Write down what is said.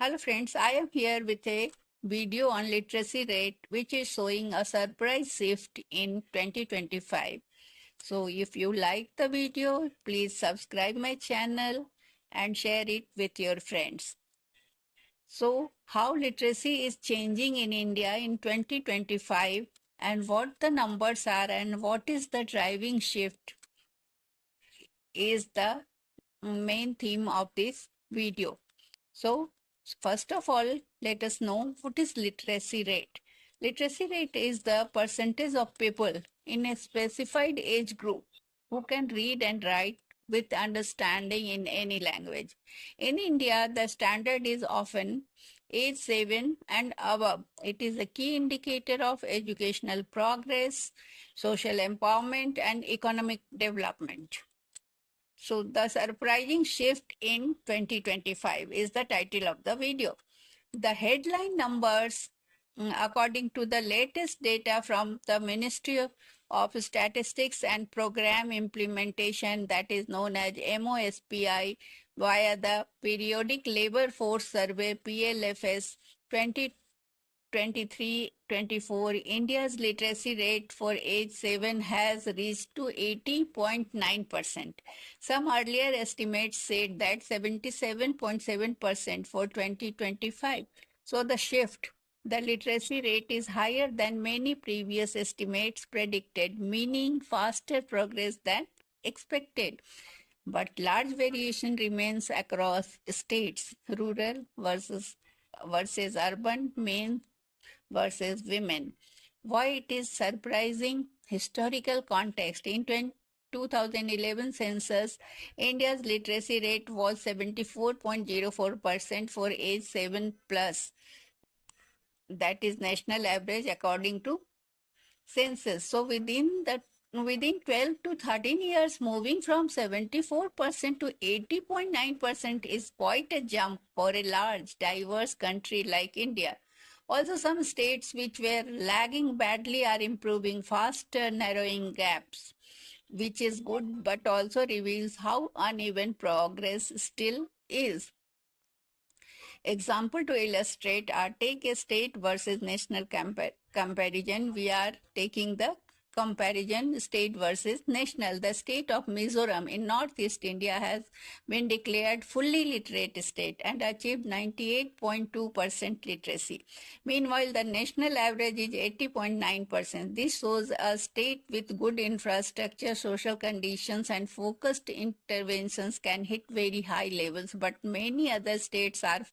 Hello friends, I am here with a video on literacy rate which is showing a surprise shift in 2025. So if you like the video, please subscribe my channel and share it with your friends. So how literacy is changing in India in 2025 and what the numbers are and what is the driving shift is the main theme of this video. So, first of all, let us know what is literacy rate. Literacy rate is the percentage of people in a specified age group who can read and write with understanding in any language. In India, the standard is often age 7 and above. It is a key indicator of educational progress, social empowerment, and economic development. So, the surprising shift in 2025 is the title of the video. The headline numbers, according to the latest data from the Ministry of Statistics and Program Implementation, that is known as MOSPI, via the Periodic Labor Force Survey PLFS 2023-24, India's literacy rate for age 7 has reached to 80.9%. Some earlier estimates said that 77.7% for 2025. So the literacy rate is higher than many previous estimates predicted, meaning faster progress than expected. But large variation remains across states, rural versus urban, men versus women. Why it is surprising? Historical context. In 2011 census, India's literacy rate was 74.04% for age 7 plus. That is national average according to census. So within 12 to 13 years, moving from 74% to 80.9% is quite a jump for a large, diverse country like India. Also, some states which were lagging badly are improving faster, narrowing gaps, which is good, but also reveals how uneven progress still is. Example to illustrate our take a state versus national comparison. We are taking the comparison state versus national. The state of Mizoram in northeast India has been declared fully literate state and achieved 98.2% literacy. Meanwhile, the national average is 80.9%. This shows a state with good infrastructure, social conditions, and focused interventions can hit very high levels, but many other states are